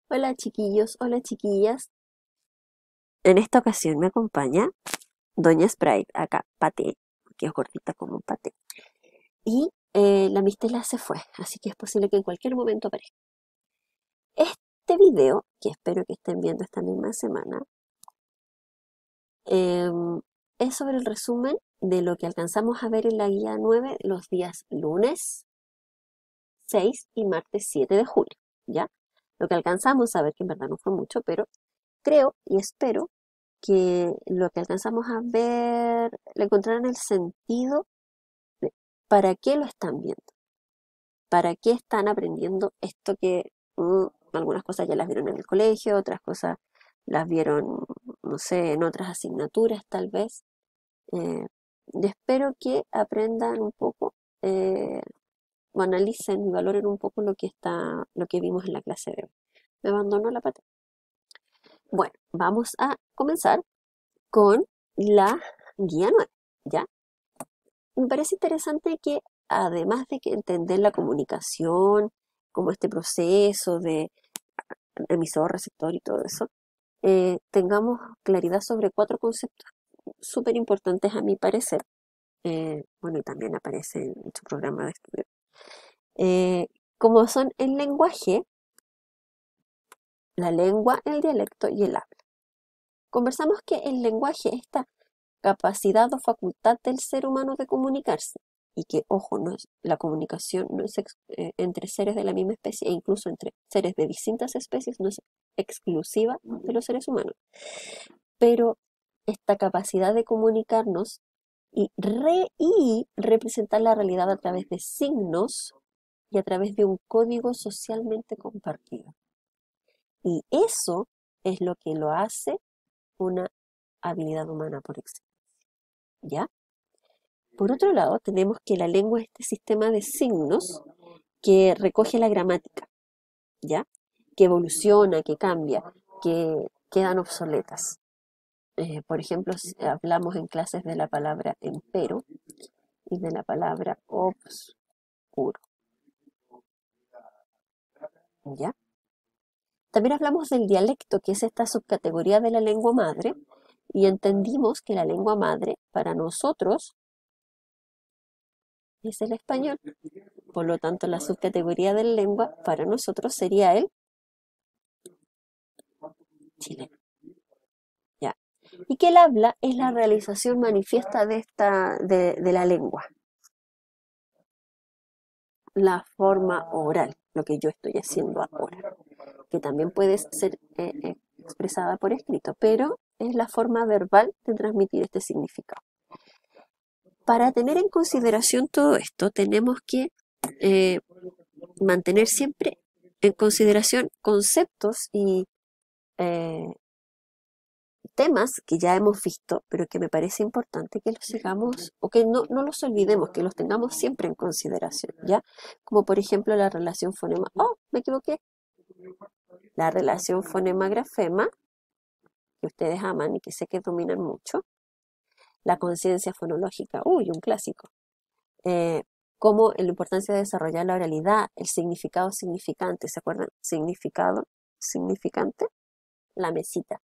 Hola chiquillos, hola chiquillas. En esta ocasión me acompaña Doña Sprite, acá, paté, que es gordita como un paté. Y la Mistela se fue, así que es posible que en cualquier momento aparezca. Este video, que espero que estén viendo esta misma semana, em, es sobre el resumen de lo que alcanzamos a ver en la guía 9 los días lunes 6 y martes 7 de julio, ¿ya? Lo que alcanzamos a ver, que en verdad no fue mucho, pero creo y espero que lo que alcanzamos a ver le encontraron el sentido de para qué lo están viendo, para qué están aprendiendo esto que algunas cosas ya las vieron en el colegio, otras cosas las vieron, no sé, en otras asignaturas tal vez. Eh, y espero que aprendan un poco, o analicen y valoren un poco lo que vimos en la clase de hoy. Me abandonó la pata. Bueno, vamos a comenzar con la guía 9, ¿ya? Me parece interesante que además de que entender la comunicación, como este proceso de emisor, receptor y todo eso, tengamos claridad sobre cuatro conceptos súper importantes a mi parecer. Bueno, y también aparece en su programa de estudio. Eh, como son el lenguaje, la lengua, el dialecto y el habla. Conversamos que el lenguaje es esta capacidad o facultad del ser humano de comunicarse. Y que, ojo, la comunicación no es entre seres de la misma especie e incluso entre seres de distintas especies, no es exclusiva de los seres humanos. Pero esta capacidad de comunicarnos y representar la realidad a través de signos y a través de un código socialmente compartido. Y eso es lo que lo hace una habilidad humana por excelencia. ¿Ya? Por otro lado, tenemos que la lengua es este sistema de signos que recoge la gramática, ¿ya? Que evoluciona, que cambia, que quedan obsoletas. Por ejemplo, si hablamos en clases de la palabra empero y de la palabra obscuro, ¿ya? También hablamos del dialecto, que es esta subcategoría de la lengua madre, y entendimos que la lengua madre para nosotros es el español. Por lo tanto, la subcategoría de la lengua para nosotros sería el chileno. ¿Ya? Y que el habla es la realización manifiesta de la lengua, la forma oral, lo que yo estoy haciendo ahora, que también puede ser expresada por escrito, pero es la forma verbal de transmitir este significado. Para tener en consideración todo esto, tenemos que eh, mantener siempre en consideración conceptos y eh, temas que ya hemos visto, pero que me parece importante que los sigamos o que no los olvidemos, que los tengamos siempre en consideración, ¿ya? Como por ejemplo la relación fonema, oh, me equivoqué, la relación fonema-grafema, que ustedes aman y que sé que dominan mucho, la conciencia fonológica, uy, un clásico, eh, como la importancia de desarrollar la oralidad, el significado significante, ¿se acuerdan? Significado, significante, la mesita.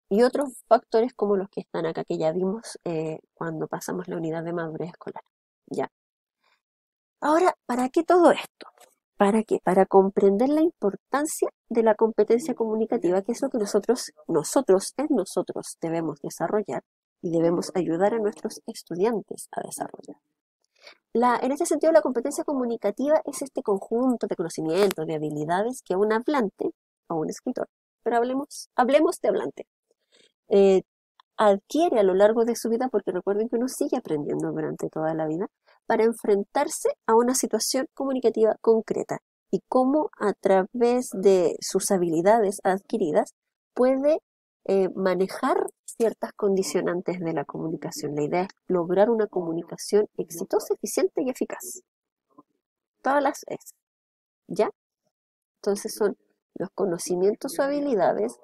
Y otros factores como los que están acá, que ya vimos cuando pasamos la unidad de madurez escolar. Ya. Ahora, ¿para qué todo esto? ¿Para qué? Para comprender la importancia de la competencia comunicativa, que es lo que nosotros debemos desarrollar y debemos ayudar a nuestros estudiantes a desarrollar. En este sentido, la competencia comunicativa es este conjunto de conocimientos, de habilidades que un hablante o un escritor, pero hablemos de hablante, eh, adquiere a lo largo de su vida, porque recuerden que uno sigue aprendiendo durante toda la vida, para enfrentarse a una situación comunicativa concreta y cómo a través de sus habilidades adquiridas puede manejar ciertas condicionantes de la comunicación. La idea es lograr una comunicación exitosa, eficiente y eficaz. Todas las es, ¿ya? Entonces son los conocimientos o habilidades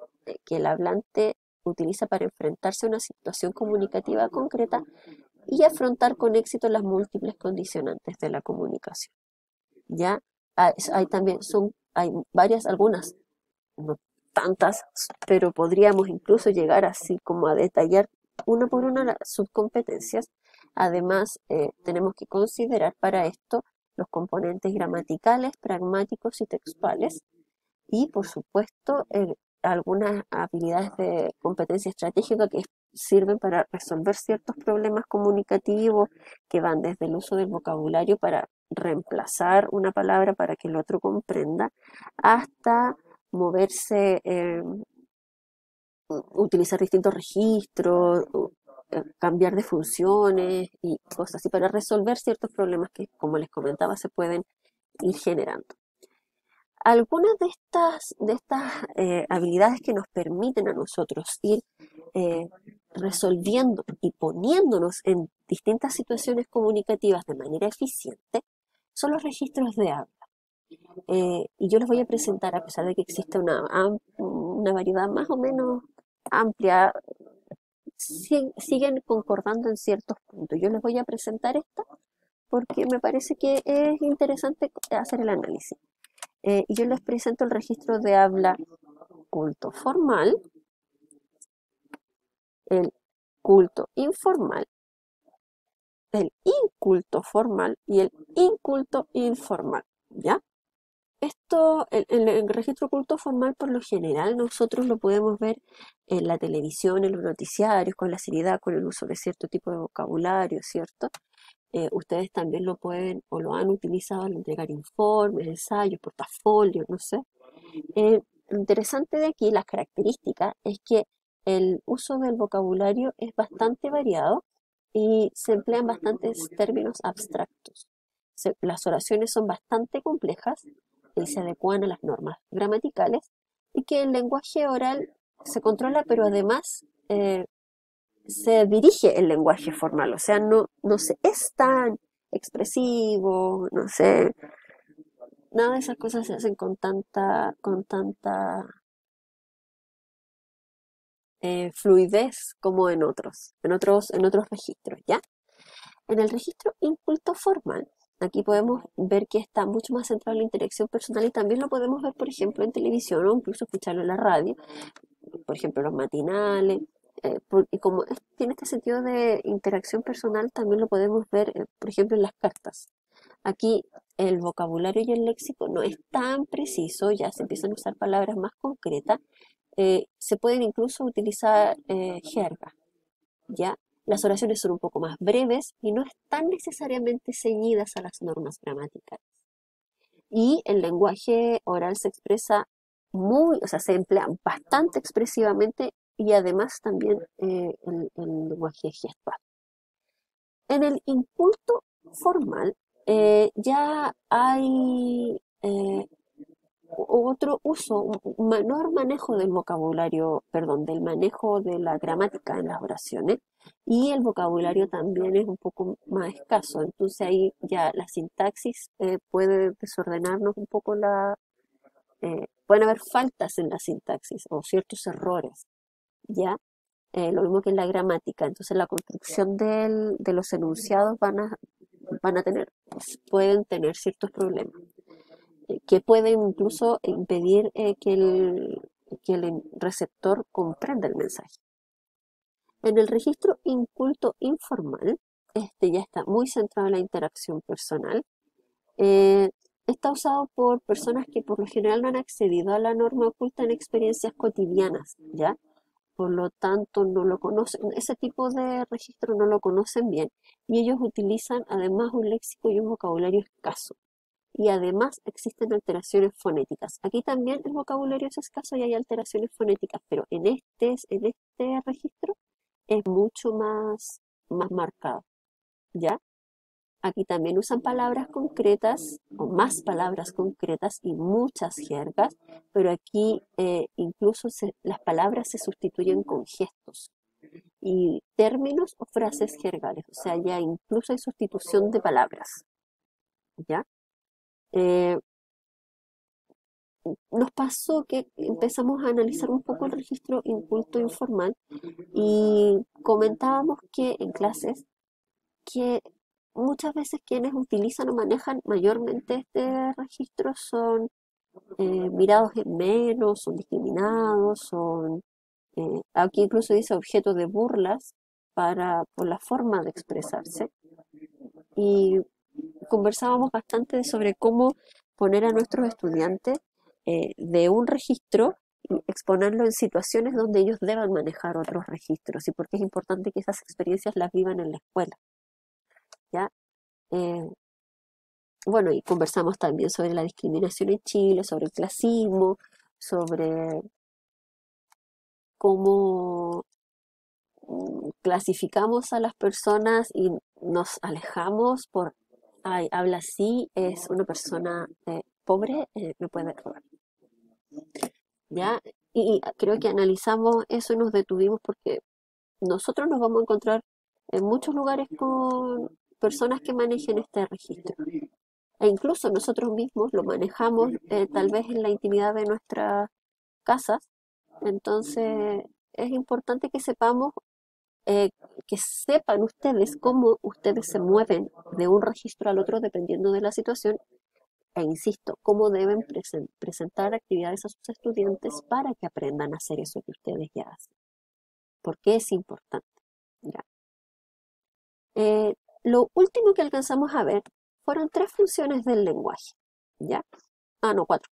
que el hablante utiliza para enfrentarse a una situación comunicativa concreta y afrontar con éxito las múltiples condicionantes de la comunicación. ¿Ya? Hay también son hay varias, algunas, no tantas, pero podríamos incluso llegar así como a detallar una por una las subcompetencias. Además, tenemos que considerar para esto los componentes gramaticales, pragmáticos y textuales y, por supuesto, algunas habilidades de competencia estratégica que sirven para resolver ciertos problemas comunicativos que van desde el uso del vocabulario para reemplazar una palabra para que el otro comprenda, hasta moverse, utilizar distintos registros, cambiar de funciones y cosas así para resolver ciertos problemas que, como les comentaba, se pueden ir generando. Algunas de estas habilidades que nos permiten a nosotros ir resolviendo y poniéndonos en distintas situaciones comunicativas de manera eficiente son los registros de habla. Y yo les voy a presentar, a pesar de que existe una variedad más o menos amplia, siguen concordando en ciertos puntos. Yo les voy a presentar esta porque me parece que es interesante hacer el análisis. Y yo les presento el registro de habla culto formal, el culto informal, el inculto formal y el inculto informal, ¿ya? Esto, el registro culto formal, por lo general, nosotros lo podemos ver en la televisión, en los noticiarios, con la seriedad, con el uso de cierto tipo de vocabulario, ¿cierto? Ustedes también lo pueden o lo han utilizado al entregar informes, ensayos, portafolios, no sé. Lo interesante de aquí, las características, es que el uso del vocabulario es bastante variado y se emplean bastantes términos abstractos. Las oraciones son bastante complejas y se adecuan a las normas gramaticales y que el lenguaje oral se controla, pero además se dirige el lenguaje formal, o sea, no se es tan expresivo, no sé, nada de esas cosas se hacen con tanta fluidez como en otros registros, ¿ya? En el registro inculto formal, aquí podemos ver que está mucho más centrado en la interacción personal y también lo podemos ver, por ejemplo, en televisión o incluso escucharlo en la radio, por ejemplo, los matinales. Y como tiene este sentido de interacción personal, también lo podemos ver, por ejemplo, en las cartas. Aquí el vocabulario y el léxico no es tan preciso, ya se empiezan a usar palabras más concretas. Se pueden incluso utilizar jerga, ¿ya? Las oraciones son un poco más breves y no están necesariamente ceñidas a las normas gramaticales. Y el lenguaje oral se expresa o sea, se emplea bastante expresivamente y además también el lenguaje gestual. En el inculto formal ya hay otro uso, un menor manejo del vocabulario, perdón, del manejo de la gramática en las oraciones y el vocabulario también es un poco más escaso, entonces ahí ya la sintaxis puede desordenarnos un poco pueden haber faltas en la sintaxis o ciertos errores, ¿ya? Lo mismo que en la gramática, entonces la construcción de los enunciados pueden tener ciertos problemas que pueden incluso impedir que el receptor comprenda el mensaje. En el registro inculto informal, este ya está muy centrado en la interacción personal. eh, Está usado por personas que por lo general no han accedido a la norma oculta en experiencias cotidianas, ¿ya? Por lo tanto, no lo conocen, ese tipo de registro no lo conocen bien y ellos utilizan además un léxico y un vocabulario escaso y además existen alteraciones fonéticas. Aquí también el vocabulario es escaso y hay alteraciones fonéticas, pero en este registro es mucho más marcado, ¿ya? Aquí también usan palabras concretas o más palabras concretas y muchas jergas, pero aquí incluso las palabras se sustituyen con gestos y términos o frases jergales, o sea, ya incluso hay sustitución de palabras, ¿ya? Eh, Nos pasó que empezamos a analizar un poco el registro inculto informal y comentábamos que en clases que muchas veces quienes utilizan o manejan mayormente este registro son mirados en menos, son discriminados, son, aquí incluso dice objeto de burlas por la forma de expresarse. Y conversábamos bastante sobre cómo poner a nuestros estudiantes de un registro y exponerlo en situaciones donde ellos deban manejar otros registros y por qué es importante que esas experiencias las vivan en la escuela. ¿Ya? Eh, bueno, y conversamos también sobre la discriminación en Chile, sobre el clasismo, sobre cómo clasificamos a las personas y nos alejamos por, ay, habla así, es una persona pobre, me puede robar. ¿Ya? Y creo que analizamos eso y nos detuvimos porque nosotros nos vamos a encontrar en muchos lugares con personas que manejen este registro. E incluso nosotros mismos lo manejamos tal vez en la intimidad de nuestras casas. Entonces es importante que sepamos, eh, que sepan ustedes cómo ustedes se mueven de un registro al otro dependiendo de la situación. E insisto, cómo deben presentar actividades a sus estudiantes para que aprendan a hacer eso que ustedes ya hacen. Porque es importante. ¿Ya? Lo último que alcanzamos a ver fueron 3 funciones del lenguaje. ¿Ya? Ah, no, 4.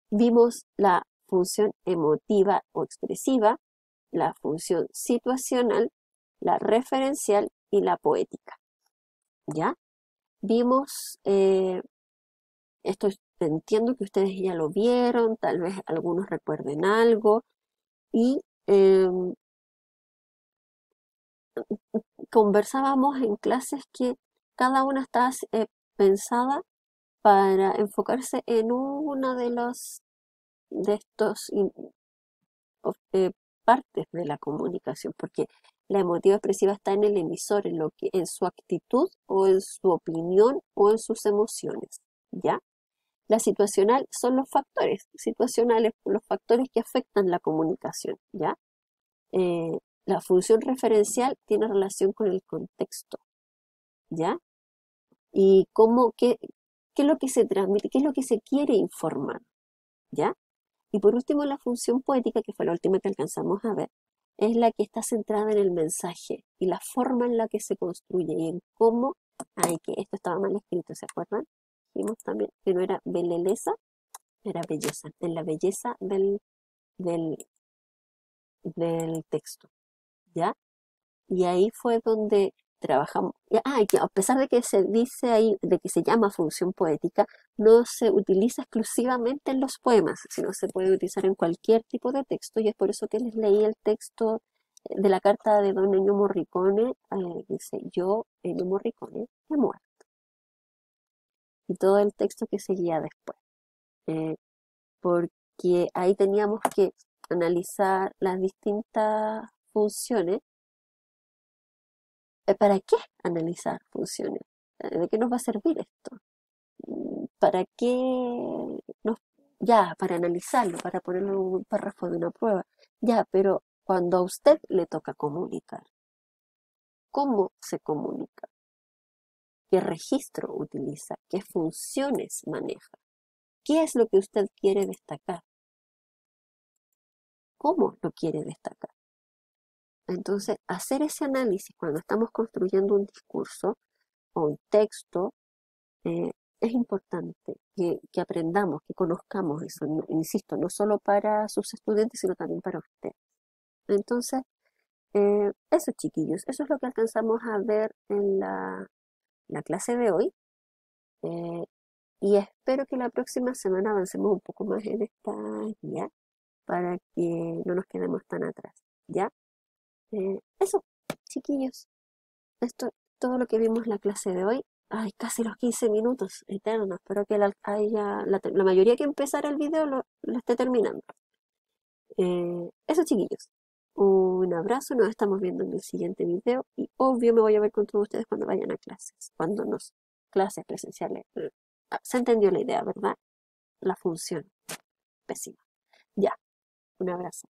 Vimos la función emotiva o expresiva, la función situacional, la referencial y la poética. ¿Ya? Vimos, esto entiendo que ustedes ya lo vieron, tal vez algunos recuerden algo, y conversábamos en clases que cada una está pensada para enfocarse en una de los de estos partes de la comunicación, porque la emotiva expresiva está en el emisor, en lo que, en su actitud o en su opinión o en sus emociones, ¿ya? La situacional son los factores situacionales, los factores que afectan la comunicación, ¿ya? La función referencial tiene relación con el contexto, ¿ya? Y qué es lo que se transmite, qué es lo que se quiere informar, ¿ya? Y por último, la función poética, que fue la última que alcanzamos a ver, es la que está centrada en el mensaje y la forma en la que se construye y en cómo, ay, que esto estaba mal escrito, ¿se acuerdan? Dijimos también que no era beleleza, era belleza, en la belleza del, del texto, ¿ya? Y ahí fue donde trabajamos. Ah, y que a pesar de que se dice ahí, de que se llama función poética, no se utiliza exclusivamente en los poemas, sino se puede utilizar en cualquier tipo de texto, y es por eso que les leí el texto de la carta de don Ennio Morricone, dice, yo, Ennio Morricone, he muerto. Y todo el texto que seguía después. Eh, porque ahí teníamos que analizar las distintas funciones. ¿Para qué analizar funciones? ¿De qué nos va a servir esto? ¿Para qué nos... Ya, para analizarlo, para ponerlo en un párrafo de una prueba. Ya, pero cuando a usted le toca comunicar, ¿cómo se comunica? ¿Qué registro utiliza? ¿Qué funciones maneja? ¿Qué es lo que usted quiere destacar? ¿Cómo lo quiere destacar? Entonces, hacer ese análisis cuando estamos construyendo un discurso o un texto, es importante que aprendamos, que conozcamos eso, insisto, no solo para sus estudiantes, sino también para usted. Entonces, eso chiquillos, eso es lo que alcanzamos a ver en la clase de hoy. eh, y espero que la próxima semana avancemos un poco más en esta guía para que no nos quedemos tan atrás, ¿ya? Eso, chiquillos, esto todo lo que vimos en la clase de hoy. Ay, casi los 15 minutos, eternos. Espero que la mayoría que empezara el video lo esté terminando. Eso, chiquillos. Un abrazo, nos estamos viendo en el siguiente video y obvio me voy a ver con todos ustedes cuando vayan a clases, cuando nos clases presenciales. Se entendió la idea, ¿verdad? La función. Pésima. Ya, un abrazo.